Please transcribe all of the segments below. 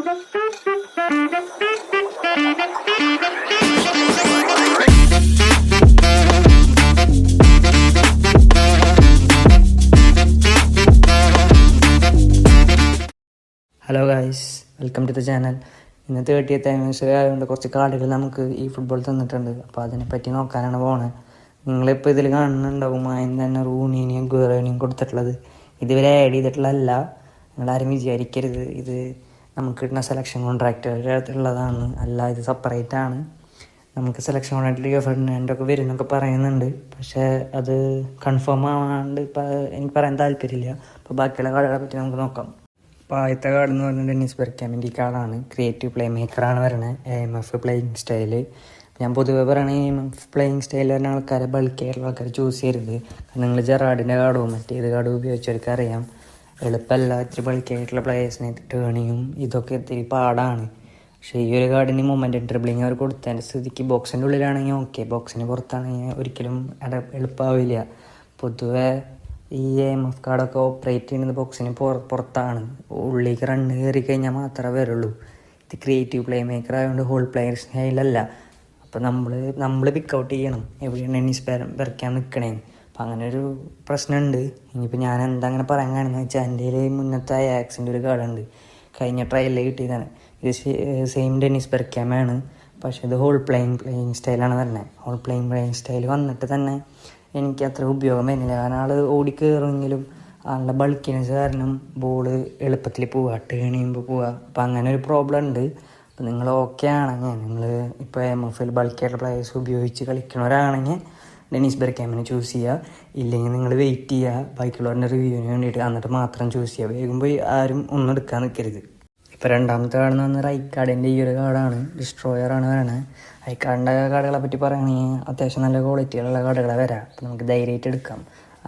Hello guys, welcome to the channel. ഇന്നത്തെ 30th anniversary ആയതുകൊണ്ട് കുറച്ച് കാർഡുകൾ നമുക്ക് ഈ ഫുട്ബോൾ തന്നിട്ടുണ്ട്. അപ്പോൾ അതിനെപ്പറ്റി നോക്കാനാണ് പോണത്. നിങ്ങളിപ്പോൾ ഇതിൽ കാണുന്നുണ്ടാവും ആദ്യം തന്നെ റൂണിനെയും ഗുറേനെയും കൊടുത്തിട്ടുള്ളത്. ഇതുവരെ ആഡ് ചെയ്തിട്ടുള്ളതല്ല, നിങ്ങളാരും വിചാരിക്കരുത് ഇത് നമുക്ക് കിട്ടുന്ന സെലക്ഷൻ കോൺട്രാക്റ്റുള്ളതാണ്. അല്ല, ഇത് സെപ്പറേറ്റ് ആണ്. നമുക്ക് സെലക്ഷൻ കോൺട്രാക്റ്റിൽ ഫെർഡിനാൻഡൊക്കെ വരുന്നൊക്കെ പറയുന്നുണ്ട്, പക്ഷേ അത് കൺഫേം ആവാണ്ട് ഇപ്പോൾ എനിക്ക് പറയാൻ താല്പര്യമില്ല. അപ്പോൾ ബാക്കിയുള്ള കാർഡുകളെ പറ്റി നമുക്ക് നോക്കാം. അപ്പോൾ ആദ്യത്തെ കാർഡ് എന്ന് പറയുന്നത് ഡെന്നിസ് ബെർഗ്കാമിൻ്റെ ഈ കാർഡാണ്. ക്രിയേറ്റീവ് പ്ലേ മേക്കറാണ് വരുന്നത്. AMF playing style. ഞാൻ പൊതുവെ പറയണത് AMF പ്ലേയിങ് സ്റ്റൈൽ വരുന്ന ആൾക്കാരെ ബൾക്കായിട്ടുള്ള ആൾക്കാർ ചൂസ് ചെയ്യരുത്. കാരണം നിങ്ങൾ ജെറാർഡിൻ്റെ കാർഡും മറ്റേത് കാർഡും ഉപയോഗിച്ചവർക്ക് അറിയാം, എളുപ്പമല്ല ഇത്തിരി ബൾക്കായിട്ടുള്ള പ്ലേയേഴ്സിനെ ടേണിങ്ങും ഇതൊക്കെ ഇത്തിരി പാടാണ്. പക്ഷേ ഈ ഒരു കാർഡിന് മൊമെൻ്റ് ഡ്രിബ്ലിങ് അവർ കൊടുത്തതിൻ്റെ സ്ഥിതിക്ക് ബോക്സിൻ്റെ ഉള്ളിലാണെങ്കിൽ ഓക്കെ, ബോക്സിന് പുറത്താണെങ്കിൽ ഒരിക്കലും എളുപ്പമാവില്ല. പൊതുവെ ഈ AMF കാർഡൊക്കെ ഓപ്പറേറ്റ് ചെയ്യുന്നത് ബോക്സിന് പുറത്താണ്. ഉള്ളിലേക്ക് റണ്ണ് കയറി കഴിഞ്ഞാൽ മാത്രമേ വരുള്ളൂ. ഇത് ക്രിയേറ്റീവ് പ്ലേ മേക്കർ ആയതുകൊണ്ട് ഹോൾ പ്ലെയർ സ്റ്റൈലല്ല. അപ്പോൾ നമ്മൾ പിക്കൗട്ട് ചെയ്യണം എവിടെയാണ് ഡെന്നിസ് ബെർഗ്കാം നിൽക്കണേന്ന്. അപ്പം അങ്ങനെ ഒരു പ്രശ്നമുണ്ട്. ഇനിയിപ്പോൾ ഞാൻ എന്താ അങ്ങനെ പറയാൻ കാണുന്നത് വെച്ചാൽ എൻ്റെ മുന്നത്തെ അയാക്സിൻ്റെ ഒരു കാർഡുണ്ട്, കഴിഞ്ഞ ട്രയലിൽ കിട്ടിയതാണ്. ഇത് സെയിം ഡെന്നിസ് ബെർഗ്കാമാണ്, പക്ഷേ ഇത് ഹോൾ പ്ലേയിങ് സ്റ്റൈലാണ് വരുന്നത്. ഹോൾ പ്ലേയിങ് സ്റ്റൈൽ വന്നിട്ട് തന്നെ എനിക്ക് അത്ര ഉപയോഗം വരുന്നില്ല. കാരണം ആൾ ഓടിക്കയറുമെങ്കിലും ആളുടെ ബൾക്കിനെസ് കാരണം ബോൾ എളുപ്പത്തിൽ പോവുക, ടേൺ ചെയ്യുമ്പോൾ പോവുക. അപ്പം അങ്ങനെ ഒരു പ്രോബ്ലം ഉണ്ട്. അപ്പം നിങ്ങൾ ഓക്കെ ആണെങ്കിൽ, നിങ്ങൾ ഇപ്പോൾ MFL ബൾക്കായിട്ടുള്ള പ്ലേയേഴ്സ് ഉപയോഗിച്ച് കളിക്കുന്നവരാണെങ്കിൽ ഡെന്നിസ് ബെർഗ്കാമിനെ ചൂസ് ചെയ്യുക. ഇല്ലെങ്കിൽ നിങ്ങൾ വെയിറ്റ് ചെയ്യുക ബാക്കിയുള്ളവരുടെ റിവ്യൂവിന് വേണ്ടിയിട്ട്, എന്നിട്ട് മാത്രം ചൂസ് ചെയ്യുക. വേഗം പോയി ആരും ഒന്നും എടുക്കാൻ നിൽക്കരുത്. ഇപ്പോൾ രണ്ടാമത്തെ കാർഡെന്ന് പറഞ്ഞാൽ റൈക്കാർഡിൻ്റെ ഈ ഒരു കാർഡാണ്. ഡിസ്ട്രോയറാണ് വരണത്. റൈക്കാർഡിൻ്റെ കാർഡുകളെ പറ്റി പറയുകയാണെങ്കിൽ അത്യാവശ്യം നല്ല ക്വാളിറ്റിയുള്ള കാർഡുകളെ വരാം. അപ്പോൾ നമുക്ക് ധൈര്യമായിട്ട് എടുക്കാം.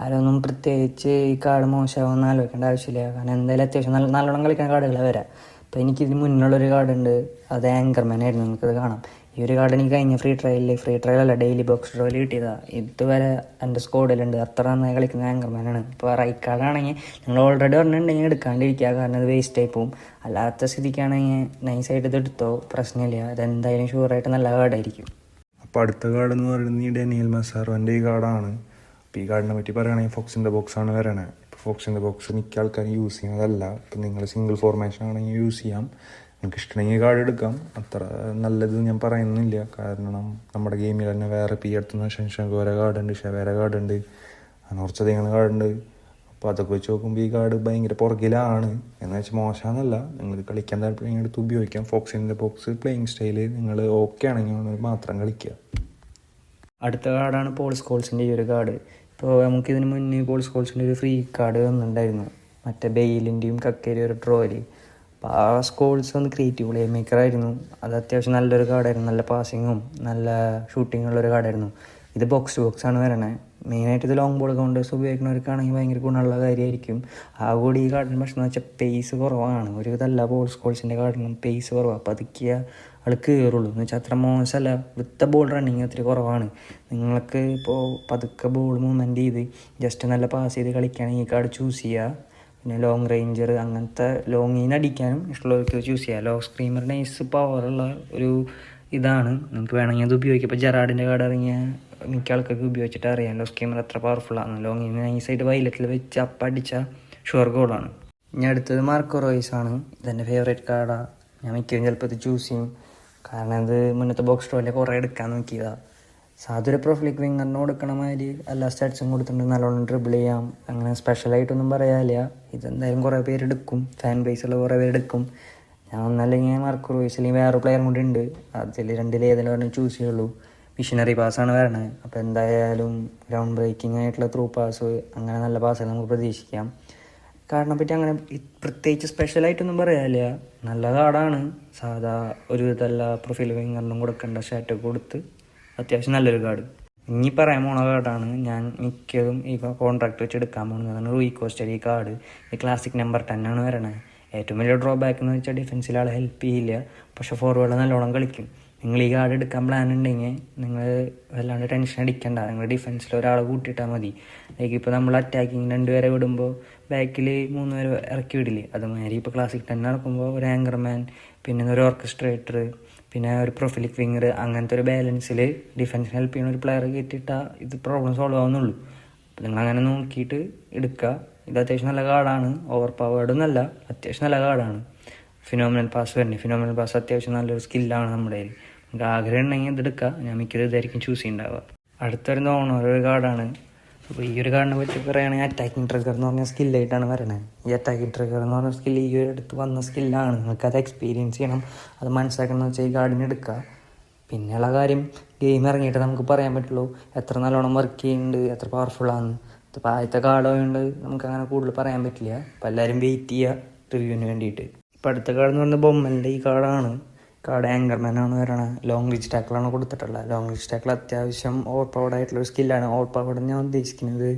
ആരൊന്നും പ്രത്യേകിച്ച് ഈ കാർഡ് മോശമാകുമെന്ന് ആലോചിക്കേണ്ട ആവശ്യമില്ല. കാരണം എന്തായാലും അത്യാവശ്യം നല്ലോണം കളിക്കുന്ന കാർഡുകളെ വരാം. അപ്പോൾ എനിക്കിതിന് മുന്നുള്ളൊരു കാർഡുണ്ട്, അത് ആങ്കർമാൻ ആയിരുന്നു. നിങ്ങൾക്കത് കാണാം. ഈ ഒരു കാർഡ് എനിക്ക് കഴിഞ്ഞ ഫ്രീ ട്രയലല്ല ഡെയിലി ബോക്സ് ഡ്രോയിൽ കിട്ടിയതാണ്. ഇതുവരെ എൻ്റെ സ്കോഡിലുണ്ട്. അത്ര നന്നായി കളിക്കുന്ന ആങ്കർമാനാണ്. ഇപ്പോൾ റൈറ്റ് കാർഡാണെങ്കിൽ നിങ്ങൾ ഓൾറെഡി പറഞ്ഞിട്ടുണ്ടെങ്കിൽ എടുക്കാണ്ടിരിക്കുക, കാരണം അത് വേസ്റ്റ് ആയി പോകും. അല്ലാത്ത സ്ഥിതിക്കാണെങ്കിൽ നൈസായിട്ട് ഇത് എടുത്തോ, പ്രശ്നമില്ല. അതെന്തായാലും ഷുവറായിട്ട് നല്ല കാർഡായിരിക്കും. അപ്പോൾ അടുത്ത കാർഡ് എന്ന് പറയുന്നത് ഈ ഡാനിയൽ മസാറോൻ്റെ ഈ കാർഡാണ്. അപ്പോൾ ഈ കാർഡിനെ പറ്റി പറയുകയാണെങ്കിൽ ഫോക്സിൻ്റെ ബോക്സാണ് വരണത്. ഇപ്പോൾ ഫോക്സിൻ്റെ ബോക്സ് മിക്ക ആൾക്കാരും യൂസ് ചെയ്യുന്നതല്ല. ഇപ്പം നിങ്ങൾ സിംഗിൾ ഫോർമേഷൻ ആണെങ്കിൽ യൂസ് ചെയ്യാം. നിങ്ങൾക്ക് ഇഷ്ടമെങ്കിൽ കാർഡ് എടുക്കാം. അത്ര നല്ലത് ഞാൻ പറയുന്നില്ല, കാരണം നമ്മുടെ ഗെയിമിൽ തന്നെ വേറെ അടുത്തുനിന്ന് ഷെൻഷൻകോര കാർഡുണ്ട്, ഷവേര കാർഡുണ്ട്, അങ്ങനെ കുറച്ചധികം കാർഡുണ്ട്. അപ്പോൾ അതൊക്കെ വെച്ച് നോക്കുമ്പോൾ ഈ കാർഡ് ഭയങ്കര പുറകിലാണ്. എന്ന് വെച്ചാൽ മോശമാണെന്നല്ല, നിങ്ങൾക്ക് കളിക്കാൻ താല്പര്യം എടുത്ത് ഉപയോഗിക്കാം. ഫോക്സിൻ്റെ ബോക്സ് പ്ലേയിങ് സ്റ്റൈല് നിങ്ങൾ ഓക്കെ ആണെങ്കിൽ മാത്രം കളിക്കുക. അടുത്ത കാർഡാണ് പോൾ സ്കോൾസിൻ്റെ ഈ ഒരു കാർഡ്. ഇപ്പോൾ നമുക്കിതിന് മുന്നേ പോൾ സ്കോൾസിൻ്റെ ഒരു ഫ്രീ കാർഡ് വന്നിട്ടുണ്ടായിരുന്നു, മറ്റേ ബെയിലിൻ്റെയും കക്കയുടെ ഒരു ട്രോയിൽ. അപ്പോൾ ആ സ്കോൾസ് ഒന്ന് ക്രിയേറ്റീവ് പ്ലേ മേക്കറായിരുന്നു. അത് അത്യാവശ്യം നല്ലൊരു കാർഡായിരുന്നു. നല്ല പാസിങ്ങും നല്ല ഷൂട്ടിങ്ങുള്ളൊരു കാർഡായിരുന്നു. ഇത് ബോക്സ് ടു ബോക്സ് ആണ് വരണത്. മെയിനായിട്ട് ഇത് ലോങ് ബോൾ കൗണ്ടേഴ്സ് ഉപയോഗിക്കുന്നവർക്കാണെങ്കിൽ ഭയങ്കര ഗുണമുള്ള കാര്യമായിരിക്കും. ആ കൂടി ഈ കാർഡിന് പ്രശ്നം എന്ന് വെച്ചാൽ പേസ് കുറവാണ്. ഒരു ഇതല്ല പോൾ സ്കോൾസിൻ്റെ കാർഡിനും പേസ് കുറവാണ്. പതുക്കിയ ആൾ കയറുള്ളൂ. എന്ന് വെച്ചാൽ അത്ര മോശമല്ല. വിത്ത ബോൾ റണ്ണിങ് ഒത്തിരി കുറവാണ്. നിങ്ങൾക്ക് ഇപ്പോൾ പതുക്കെ ബോൾ മൂവ്മെൻറ്റ് ചെയ്ത് ജസ്റ്റ് നല്ല പാസ് ചെയ്ത് കളിക്കുകയാണെങ്കിൽ ഈ കാർഡ് ചൂസ് ചെയ്യുക. പിന്നെ ലോങ് റേഞ്ചർ അങ്ങനത്തെ ലോങ്ങിന് അടിക്കാനും ഇഷ്ടമുള്ളവർക്ക് ചൂസ് ചെയ്യുക. ലോ സ്ക്രീമർ നൈസ് പവറുള്ള ഒരു ഇതാണ്. നിങ്ങൾക്ക് വേണമെങ്കിൽ അത് ഉപയോഗിക്കാം. ഇപ്പോൾ ജെറാർഡിൻ്റെ കാർഡ് ഇറങ്ങിയ മിക്ക ആൾക്കാർക്ക് ഉപയോഗിച്ചിട്ട് അറിയാം ലോ സ്ക്രീമർ എത്ര പവർഫുള്ളാണ്. ലോങ്ങിന് നൈസായിട്ട് വൈലറ്റിൽ വെച്ച് അടിച്ചാൽ ഷുവർ ഗോളാണ്. ഇനി അടുത്തത് മാർക്കോ റോയ്സ് ആണ്. ഇതെൻ്റെ ഫേവറേറ്റ് കാർഡാണ്. ഞാൻ മിക്കതും ചിലപ്പോൾ ഇത് ചൂസ് ചെയ്യും, കാരണം ഇത് മുന്നത്തെ ബോക്സ് ഡ്രോയിലെ കുറേ എടുക്കാൻ നോക്കിയതാണ്. സാധുര പ്രൊഫിലിക് വിങ്ങറിന് കൊടുക്കണ മാതിരി എല്ലാ സ്റ്റാറ്റ്സും കൊടുത്തിട്ടുണ്ട്. നല്ലോണം ഡ്രിബിൾ ചെയ്യാം. അങ്ങനെ സ്പെഷ്യലായിട്ടൊന്നും പറയാനില്ല. ഇതെന്തായാലും കുറേ പേരെടുക്കും, ഫാൻ ബേസുള്ള കുറേ പേരെടുക്കും. ഞാൻ ഒന്നല്ലെങ്കിൽ മാർക്കോ റോയ്സ് അല്ലെങ്കിൽ വേറെ പ്ലെയറും കൂടി ഉണ്ട്. അതിൽ രണ്ടിലേതെങ്കിലും പറഞ്ഞ് ചൂസ് ചെയ്യുള്ളൂ. മിഷനറി പാസ്സാണ് വരണത്. അപ്പോൾ എന്തായാലും ഗ്രൗണ്ട് ബ്രേക്കിംഗ് ആയിട്ടുള്ള ത്രൂ പാസ്, അങ്ങനെ നല്ല പാസ്സുകൾ നമുക്ക് പ്രതീക്ഷിക്കാം. കാർഡിനെ പറ്റി അങ്ങനെ പ്രത്യേകിച്ച് സ്പെഷ്യലായിട്ടൊന്നും പറയാനില്ല. നല്ല കാർഡാണ്. സാധാ ഒരു ഇതല്ല പ്രൊഫൈൽ വിങ്ങറിനും കൊടുക്കേണ്ട ഷാറ്റൊക്കെ കൊടുത്ത് അത്യാവശ്യം നല്ലൊരു കാർഡ്. ഇനി പറയാൻ പോണ കാർഡാണ് ഞാൻ മിക്കതും ഈ കോൺട്രാക്ട് വെച്ച് എടുക്കാൻ പോകുന്നതാണ്. റൂയി കോസ്റ്റയുടെ ഈ കാർഡ്. ഈ ക്ലാസിക് നമ്പർ 10 ആണ് വരണത്. ഏറ്റവും വലിയ ഡ്രോബാക്ക് എന്ന് വെച്ചാൽ ഡിഫൻസിൽ ആളെ ഹെൽപ്പ് ചെയ്യില്ല, പക്ഷെ ഫോർവേഡ് നല്ലോണം കളിക്കും. നിങ്ങൾ ഈ കാർഡ് എടുക്കാൻ പ്ലാൻ ഉണ്ടെങ്കിൽ നിങ്ങൾ വല്ലാണ്ട് ടെൻഷൻ അടിക്കണ്ട. നിങ്ങൾ ഡിഫൻസിൽ ഒരാളെ കൂട്ടിയിട്ടാൽ മതി. ലൈക്ക് ഇപ്പോൾ നമ്മൾ അറ്റാക്കിങ് 2 പേരെ വിടുമ്പോൾ ബാക്കിൽ 3 പേര് ഇറക്കി വിടില്ലേ, അതുമാതിരി ഇപ്പോൾ ക്ലാസിക് 10 നടക്കുമ്പോൾ ഒരു ആങ്കർമാൻ, പിന്നെ ഒരു ഓർക്കസ്ട്രേറ്റർ, പിന്നെ ഒരു പ്രൊഫിലിക് വിങ്ങർ, അങ്ങനത്തെ ഒരു ബാലൻസിൽ ഡിഫൻസിന് ഹെൽപ്പ് ചെയ്യുന്ന ഒരു പ്ലെയർ കയറ്റിയിട്ടാൽ ഇത് പ്രോബ്ലം സോൾവ് ആവുന്നുള്ളൂ. അപ്പോൾ നിങ്ങളങ്ങനെ നോക്കിയിട്ട് എടുക്കുക. ഇത് അത്യാവശ്യം നല്ല കാർഡാണ്, ഓവർ പവേർഡ് എന്നല്ല, അത്യാവശ്യം നല്ല കാർഡാണ്. ഫിനോമിനൽ പാസ് വരുന്നത്, ഫിനോമിനൽ പാസ് അത്യാവശ്യം നല്ലൊരു സ്കില്ലാണ് നമ്മുടെ കയ്യിൽ. നമുക്ക് ആഗ്രഹം ഉണ്ടെങ്കിൽ ഇതെടുക്കുക. ഞാൻ മിക്കത് ഇതായിരിക്കും ചൂസ് ചെയ്യുന്നുണ്ടാവുക. അടുത്തൊരു ഓണറൊരു കാർഡാണ്. അപ്പോൾ ഈ ഒരു കാർഡിനെ പറ്റി പറയുകയാണെങ്കിൽ അറ്റാക്കിംഗ് ട്രിഗർ എന്ന് പറഞ്ഞ സ്കില്ലായിട്ടാണ് വരണത്. ഈ അറ്റാക്കിംഗ് ട്രിഗർ എന്ന് പറഞ്ഞ സ്കില്ല് ഈ ഒരു അടുത്ത് വന്ന സ്കില്ലാണ്. നിങ്ങൾക്കത് എക്സ്പീരിയൻസ് ചെയ്യണം, അത് മനസ്സിലാക്കണമെന്ന് വെച്ചാൽ ഈ കാർഡിന് എടുക്കുക. പിന്നെയുള്ള കാര്യം, ഗെയിം ഇറങ്ങിയിട്ട് നമുക്ക് പറയാൻ പറ്റുള്ളൂ എത്ര നല്ലോണം വർക്ക് ചെയ്യുന്നുണ്ട്, എത്ര പവർഫുള്ളാണ്. ഇപ്പോൾ ആദ്യത്തെ കാർഡായതുകൊണ്ട് നമുക്കങ്ങനെ കൂടുതൽ പറയാൻ പറ്റില്ല. അപ്പോൾ എല്ലാവരും വെയിറ്റ് ചെയ്യുക റിവ്യൂവിന് വേണ്ടിയിട്ട്. ഇപ്പോൾ അടുത്ത കാർഡ് എന്ന് പറയുന്നത് ബൊമ്മൻ്റെ ഈ കാർഡാണ്. കാർഡ് ആങ്കർമാനാണ് വരണത്. ലോങ് റീച്ച് ടാക്കിളാണ് കൊടുത്തിട്ടുള്ളത്. ലോങ് റീച്ച് ടാക്കിൾ അത്യാവശ്യം ഓവർ പവർഡ് ആയിട്ടുള്ളൊരു സ്കില്ലാണ്. ഓവർ പവർഡ് ഞാൻ ഉദ്ദേശിക്കുന്നത്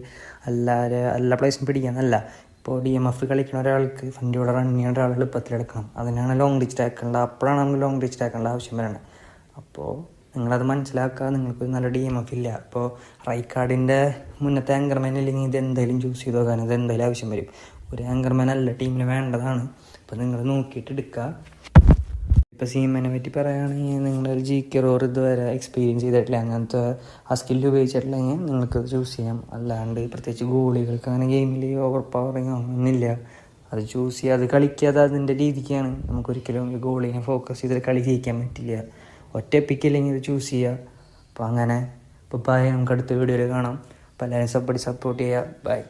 എല്ലാ പ്ലേസും പിടിക്കാനല്ല. ഇപ്പോൾ DMF കളിക്കുന്ന ഒരാൾക്ക് ഫ്രണ്ടിലൂടെ റൺ ചെയ്യേണ്ട ഒരാൾ എളുപ്പത്തിലെടുക്കണം, അതിനാണ് ലോങ് റീച്ച് ടാക്കുള്ള. അപ്പോഴാണ് നമുക്ക് ലോങ് റീച്ച് ടാക്കുള്ള ആവശ്യം വരുന്നത്. അപ്പോൾ നിങ്ങളത് മനസ്സിലാക്കുക. നിങ്ങൾക്ക് നല്ല DMF ഇല്ല, അപ്പോൾ റൈക്കാർഡിൻ്റെ മുന്നത്തെ ആങ്കർമാൻ ഇല്ലെങ്കിൽ ഇത് എന്തായാലും ചൂസ് ചെയ്ത് നോക്കാൻ ഇത് എന്തായാലും ആവശ്യം വരും. ഒരു ആങ്കർമാൻ അല്ല ടീമിന് വേണ്ടതാണ്. അപ്പോൾ നിങ്ങൾ നോക്കിയിട്ട് എടുക്കുക. ഇപ്പോൾ സീമനെ പറ്റി പറയുകയാണെങ്കിൽ നിങ്ങളൊരു GK റോർ ഇതുവരെ എക്സ്പീരിയൻസ് ചെയ്തിട്ടില്ല, അങ്ങനത്തെ ആ സ്കില്ല് ഉപയോഗിച്ചിട്ടില്ലെങ്കിൽ നിങ്ങൾക്ക് ചൂസ് ചെയ്യാം. അല്ലാണ്ട് പ്രത്യേകിച്ച് ഗോളികൾക്ക് അങ്ങനെ ഗെയിമിൽ ഓവർ പവറിങ് ഒന്നുമില്ല. അത് ചൂസ് ചെയ്യുക, അത് കളിക്കാതെ അതിൻ്റെ രീതിക്കാണ്. നമുക്കൊരിക്കലും ഒരു ഗോളിനെ ഫോക്കസ് ചെയ്ത് കളി ജയിക്കാൻ പറ്റില്ല. ഒറ്റ എപ്പിക്കില്ലെങ്കിൽ ഇത് ചൂസ് ചെയ്യുക. അപ്പോൾ അങ്ങനെ ഇപ്പോൾ ബൈ, നമുക്ക് അടുത്ത വീഡിയോയിൽ കാണാം. അപ്പോൾ എല്ലാവരും സപ്പോർട്ട് ചെയ്യുക. ബൈ.